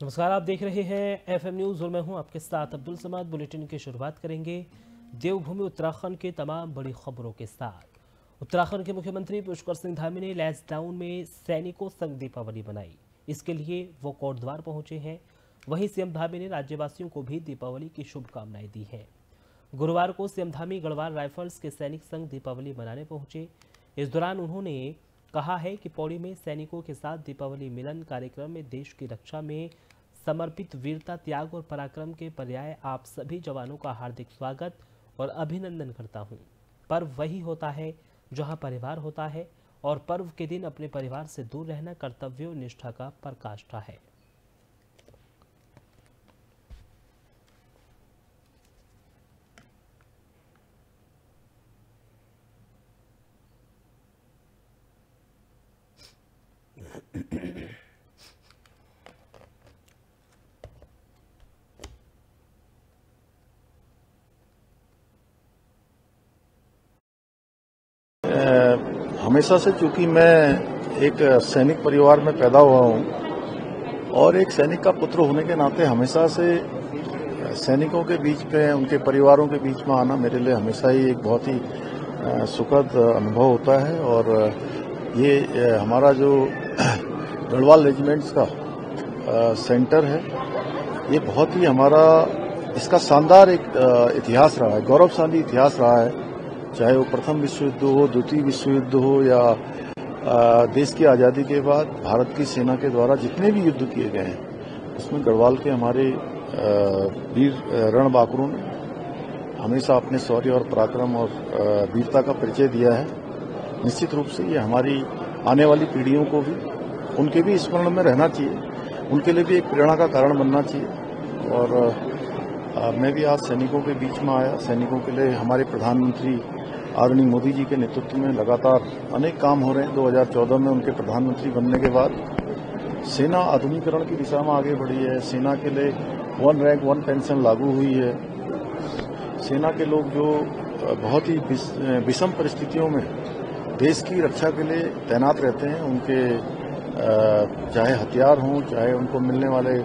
नमस्कार, आप देख रहे हैं एफएम न्यूज और मैं हूं आपके साथ अब्दुल समाद। बुलेटिन की शुरुआत करेंगे देवभूमि उत्तराखंड के तमाम बड़ी खबरों के साथ। उत्तराखंड के मुख्यमंत्री पुष्कर सिंह धामी ने लैंसडाउन में सैनिकों संग दीपावली मनाई। इसके लिए वो कोटद्वार पहुंचे हैं। वहीं सीएम धामी ने राज्यवासियों को भी दीपावली की शुभकामनाएं दी हैं। गुरुवार को सीएम धामी गढ़वाल राइफल्स के सैनिक संग दीपावली मनाने पहुंचे। इस दौरान उन्होंने कहा है कि पौड़ी में सैनिकों के साथ दीपावली मिलन कार्यक्रम में देश की रक्षा में समर्पित वीरता, त्याग और पराक्रम के पर्याय आप सभी जवानों का हार्दिक स्वागत और अभिनंदन करता हूं। पर्व वही होता है जहां परिवार होता है और पर्व के दिन अपने परिवार से दूर रहना कर्तव्य और निष्ठा का पराकाष्ठा है। हमेशा से, चूंकि मैं एक सैनिक परिवार में पैदा हुआ हूं और एक सैनिक का पुत्र होने के नाते हमेशा से सैनिकों के बीच में, उनके परिवारों के बीच में आना मेरे लिए हमेशा ही एक बहुत ही सुखद अनुभव होता है। और ये हमारा जो गढ़वाल रेजिमेंट्स का सेंटर है, ये बहुत ही हमारा, इसका शानदार एक इतिहास रहा है, गौरवशाली इतिहास रहा है। चाहे वो प्रथम विश्व युद्ध हो, द्वितीय विश्व युद्ध हो या देश की आज़ादी के बाद भारत की सेना के द्वारा जितने भी युद्ध किए गए हैं, उसमें गढ़वाल के हमारे वीर रणबांकुरों ने हमेशा अपने शौर्य और पराक्रम और वीरता का परिचय दिया है। निश्चित रूप से ये हमारी आने वाली पीढ़ियों को भी, उनके भी स्मरण में रहना चाहिए, उनके लिए भी एक प्रेरणा का कारण बनना चाहिए। और मैं भी आज सैनिकों के बीच में आया। सैनिकों के लिए हमारे प्रधानमंत्री आदरणीय मोदी जी के नेतृत्व में लगातार अनेक काम हो रहे हैं। 2014 में उनके प्रधानमंत्री बनने के बाद सेना आधुनिकीकरण की दिशा में आगे बढ़ी है। सेना के लिए 1 रैंक 1 पेंशन लागू हुई है। सेना के लोग जो बहुत ही विषम परिस्थितियों में देश की रक्षा के लिए तैनात रहते हैं, उनके चाहे हथियार हों, चाहे उनको मिलने वाले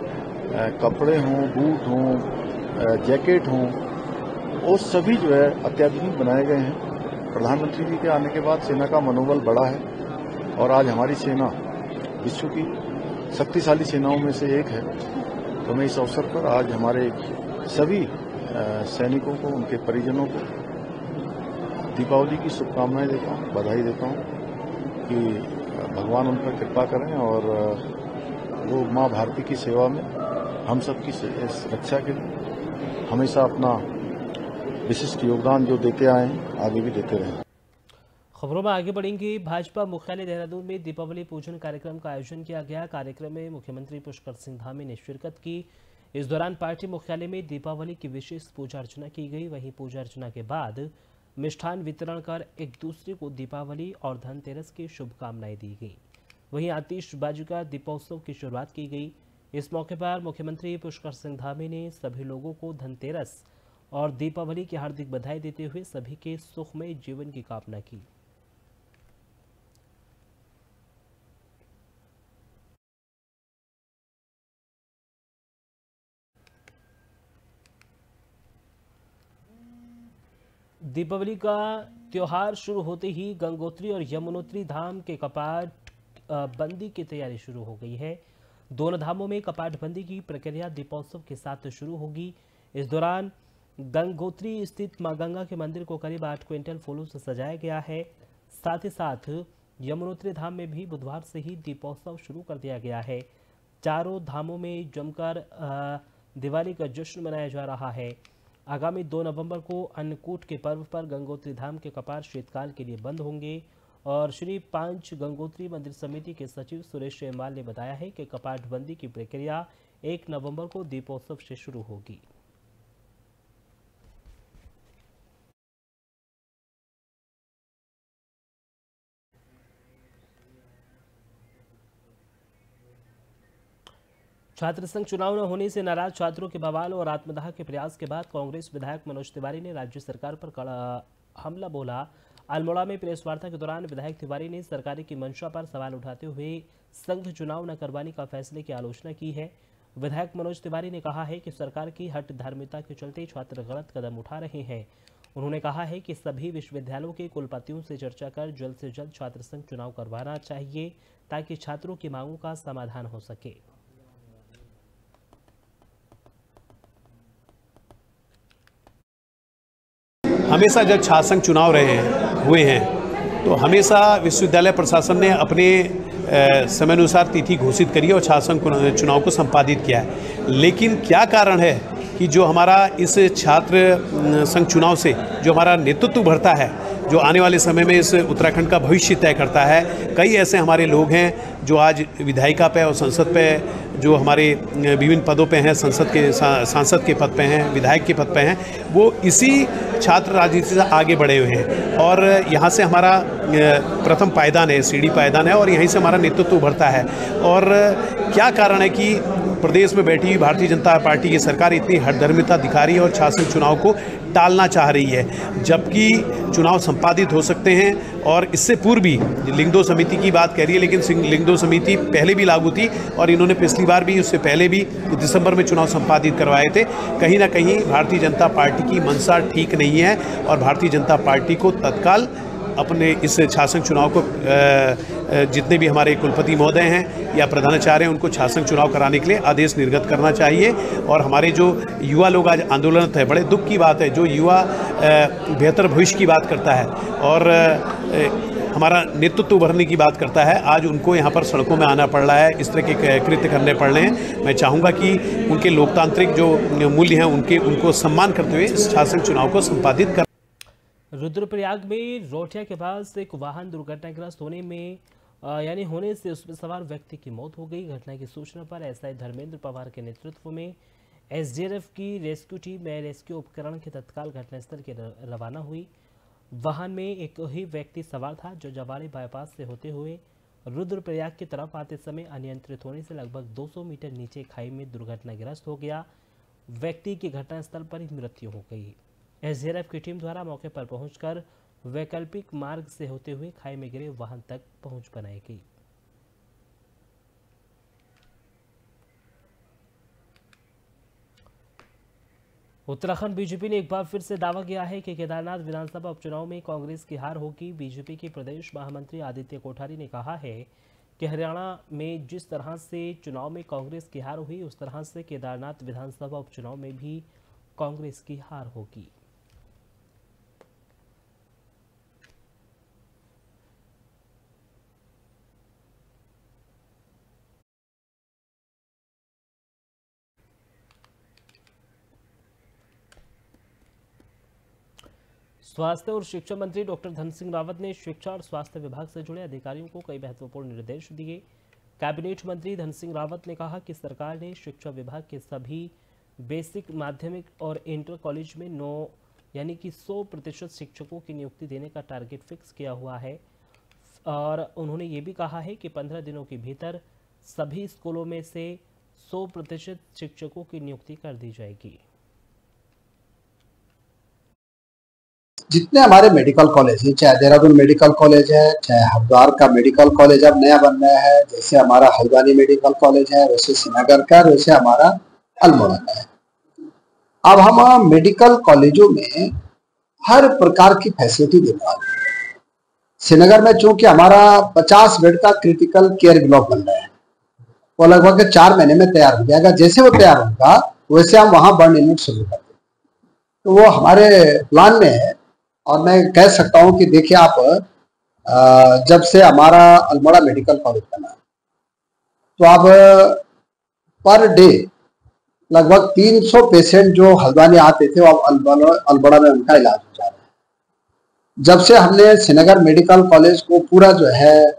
कपड़े हों, बूट हों, जैकेट हों, वो सभी जो है अत्याधुनिक बनाए गए हैं। प्रधानमंत्री जी के आने के बाद सेना का मनोबल बढ़ा है और आज हमारी सेना विश्व की शक्तिशाली सेनाओं में से एक है। तो मैं इस अवसर पर आज हमारे सभी सैनिकों को, उनके परिजनों को दीपावली की शुभकामनाएं देता हूँ, बधाई देता हूँ कि भगवान उन पर कृपा करें और वो माँ भारती की सेवा में हम सबकी रक्षा के लिए हमेशा अपना विशिष्ट योगदान जो देते आए हैं, आगे भी देते रहें। खबरों में आगे बढ़ेंगे। भाजपा मुख्यालय देहरादून में दीपावली पूजन कार्यक्रम का आयोजन किया गया। कार्यक्रम में मुख्यमंत्री पुष्कर सिंह धामी ने शिरकत की। इस दौरान पार्टी मुख्यालय में दीपावली की विशेष पूजा अर्चना की गई। वहीं पूजा अर्चना के बाद मिष्ठान वितरण कर एक दूसरे को दीपावली और धनतेरस की शुभकामनाएं दी गई। वहीं आतिशबाजी का दीपोत्सव की शुरुआत की गई। इस मौके पर मुख्यमंत्री पुष्कर सिंह धामी ने सभी लोगों को धनतेरस और दीपावली की हार्दिक बधाई देते हुए सभी के सुखमय जीवन की कामना की। दीपावली का त्योहार शुरू होते ही गंगोत्री और यमुनोत्री धाम के कपाट बंदी की तैयारी शुरू हो गई है। दोनों धामों में कपाट बंदी की प्रक्रिया दीपोत्सव के साथ शुरू होगी। इस दौरान गंगोत्री स्थित मां गंगा के मंदिर को करीब 8 क्विंटल फूलों से सजाया गया है। साथ ही साथ यमुनोत्री धाम में भी बुधवार से ही दीपोत्सव शुरू कर दिया गया है। चारों धामों में जमकर दिवाली का जश्न मनाया जा रहा है। आगामी 2 नवंबर को अन्नकूट के पर्व पर गंगोत्री धाम के कपाट शीतकाल के लिए बंद होंगे। और श्री पांच गंगोत्री मंदिर समिति के सचिव सुरेश शेमाल ने बताया है कि कपाट बंदी की प्रक्रिया 1 नवंबर को दीपोत्सव से शुरू होगी। छात्र संघ चुनाव न होने से नाराज छात्रों के बवाल और आत्मदाह के प्रयास के बाद कांग्रेस विधायक मनोज तिवारी ने राज्य सरकार पर कड़ा हमला बोला। अल्मोड़ा में प्रेस वार्ता के दौरान विधायक तिवारी ने सरकार की मंशा पर सवाल उठाते हुए संघ चुनाव न करवाने का फैसले की आलोचना की है। विधायक मनोज तिवारी ने कहा है कि सरकार की हठ धार्मिकता के चलते छात्र गलत कदम उठा रहे हैं। उन्होंने कहा है कि सभी विश्वविद्यालयों के कुलपतियों से चर्चा कर जल्द से जल्द छात्र संघ चुनाव करवाना चाहिए ताकि छात्रों की मांगों का समाधान हो सके। हमेशा जब छात्र संघ चुनाव हुए हैं तो हमेशा विश्वविद्यालय प्रशासन ने अपने समयानुसार तिथि घोषित करी है और छात्र संघ चुनाव को संपादित किया है। लेकिन क्या कारण है कि जो हमारा इस छात्र संघ चुनाव से जो हमारा नेतृत्व उभरता है, जो आने वाले समय में इस उत्तराखंड का भविष्य तय करता है, कई ऐसे हमारे लोग हैं जो आज विधायिका पे और संसद पे, जो हमारे विभिन्न पदों पे हैं, संसद के सांसद के पद पे हैं, विधायक के पद पे हैं, वो इसी छात्र राजनीति से आगे बढ़े हुए हैं और यहाँ से हमारा प्रथम पायदान है, सीढ़ी पायदान है और यहीं से हमारा नेतृत्व उभरता है। और क्या कारण है कि प्रदेश में बैठी हुई भारतीय जनता पार्टी की सरकार इतनी हठधर्मिता दिखा रही है और छात्र संघ चुनाव को टालना चाह रही है, जबकि चुनाव संपादित हो सकते हैं। और इससे पूर्व भी लिंगदो समिति की बात कह रही है, लेकिन लिंगदो समिति पहले भी लागू थी और इन्होंने पिछली बार भी, उससे पहले भी दिसंबर में चुनाव संपादित करवाए थे। कहीं ना कहीं भारतीय जनता पार्टी की मंशा ठीक नहीं है और भारतीय जनता पार्टी को तत्काल अपने इस छात्र संघ चुनाव को जितने भी हमारे कुलपति महोदय हैं या प्रधानाचार्य हैं, उनको छात्र संघ चुनाव कराने के लिए आदेश निर्गत करना चाहिए। और हमारे जो युवा लोग आज आंदोलनरत है, बड़े दुख की बात है, जो युवा बेहतर भविष्य की बात करता है और हमारा नेतृत्व उभरने की बात करता है, आज उनको यहाँ पर सड़कों में आना पड़ रहा है, इस तरह के कृत्य करने पड़ रहे हैं। मैं चाहूँगा कि उनके लोकतांत्रिक जो मूल्य हैं उनको सम्मान करते हुए इस छात्र संघ चुनाव को संपादित कर। रुद्रप्रयाग में रोटिया के पास एक वाहन दुर्घटनाग्रस्त होने से उसमें सवार व्यक्ति की मौत हो गई। घटना की सूचना पर एसआई धर्मेंद्र पवार के नेतृत्व में एसडीआरएफ की रेस्क्यू टीम रेस्क्यू उपकरण के तत्काल घटनास्थल के रवाना हुई। वाहन में एक ही व्यक्ति सवार था जो जवाड़ी बाईपास से होते हुए रुद्रप्रयाग की तरफ आते समय अनियंत्रित होने से लगभग 200 मीटर नीचे खाई में दुर्घटनाग्रस्त हो गया। व्यक्ति की घटनास्थल पर ही मृत्यु हो गई। एसडीआरएफ की टीम द्वारा मौके पर पहुंचकर वैकल्पिक मार्ग से होते हुए खाई में गिरे वाहन तक पहुंच बनाई गई। उत्तराखंड बीजेपी ने एक बार फिर से दावा किया है कि केदारनाथ विधानसभा उपचुनाव में कांग्रेस की हार होगी। बीजेपी के प्रदेश महामंत्री आदित्य कोठारी ने कहा है कि हरियाणा में जिस तरह से चुनाव में कांग्रेस की हार हुई, उस तरह से केदारनाथ विधानसभा उपचुनाव में भी कांग्रेस की हार होगी। स्वास्थ्य और शिक्षा मंत्री डॉक्टर धन सिंह रावत ने शिक्षा और स्वास्थ्य विभाग से जुड़े अधिकारियों को कई महत्वपूर्ण निर्देश दिए। कैबिनेट मंत्री धन सिंह रावत ने कहा कि सरकार ने शिक्षा विभाग के सभी बेसिक, माध्यमिक और इंटर कॉलेज में 100% शिक्षकों की नियुक्ति देने का टारगेट फिक्स किया हुआ है। और उन्होंने ये भी कहा है कि 15 दिनों के भीतर सभी स्कूलों में से 100% शिक्षकों की नियुक्ति कर दी जाएगी। जितने हमारे मेडिकल कॉलेज हैं, चाहे देहरादून मेडिकल कॉलेज है, चाहे हरिद्वार का मेडिकल कॉलेज अब नया बन रहा है, जैसे हमारा हल्द्वानी मेडिकल कॉलेज है, वैसे श्रीनगर का, वैसे हमारा अल्मोड़ा का है। अब हम मेडिकल कॉलेजों में हर प्रकार की फैसिलिटी देने वाले हैं। श्रीनगर में चूंकि हमारा 50 बेड का क्रिटिकल केयर ब्लॉक बन रहा है, वो लगभग 4 महीने में तैयार हो जाएगा। जैसे वो तैयार होगा वैसे हम वहां बर्न यूनिट शुरू कर देंगे, तो वो हमारे प्लान में है। और मैं कह सकता हूं कि देखिए आप, जब से हमारा अल्मोड़ा मेडिकल कॉलेज बना, तो अब पर डे लगभग 300 पेशेंट जो हल्द्वानी आते थे, वो अब अल्मोड़ा में उनका इलाज हो जा रहा है। जब से हमने श्रीनगर मेडिकल कॉलेज को पूरा जो है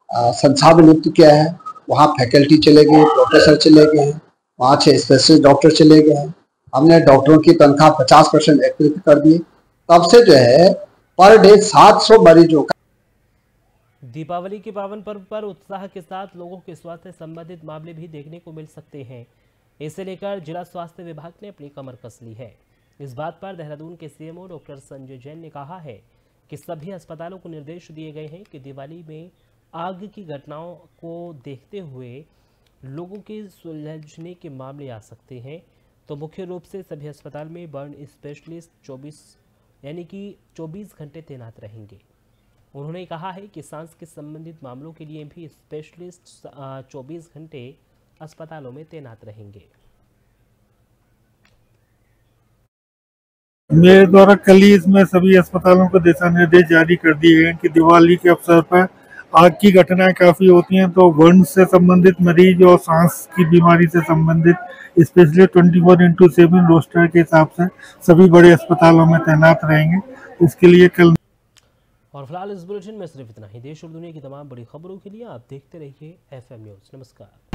संसाधन युक्त किया है, वहाँ फैकल्टी चले गए, प्रोफेसर चले गए हैं, वहाँ 6 स्पेशलिस्ट डॉक्टर चले गए हैं, हमने डॉक्टरों की तनख्वाह 50% एकत्रित कर दी। तब से जो है पर डे 700 मरीजों का। दीपावली के पावन पर्व पर उत्साह के साथ लोगों के स्वास्थ्य संबंधित मामले भी देखने को मिल सकते हैं। इसे लेकर जिला स्वास्थ्य विभाग ने अपनी कमर कस ली है। इस बात पर देहरादून के सीएमओ डॉक्टर संजय जैन ने कहा है कि सभी अस्पतालों को निर्देश दिए गए हैं कि दिवाली में आग की घटनाओं को देखते हुए लोगों के सुलझने के मामले आ सकते हैं, तो मुख्य रूप से सभी अस्पताल में बर्न स्पेशलिस्ट 24 घंटे तैनात रहेंगे। उन्होंने कहा है कि सांस के संबंधित मामलों के लिए भी स्पेशलिस्ट 24 घंटे अस्पतालों में तैनात रहेंगे। मेरे द्वारा कल ही इसमें सभी अस्पतालों को दिशा निर्देश जारी कर दिए गए कि दिवाली के अवसर पर आग की घटनाएं काफी होती हैं, तो बर्न से संबंधित मरीज और सांस की बीमारी से संबंधित स्पेशली 24/7 रोस्टर के हिसाब से सभी बड़े अस्पतालों में तैनात रहेंगे। इसके लिए कल और फिलहाल इस बुलेटिन में सिर्फ इतना ही। देश और दुनिया की तमाम बड़ी खबरों के लिए आप देखते रहिए FM न्यूज़। नमस्कार।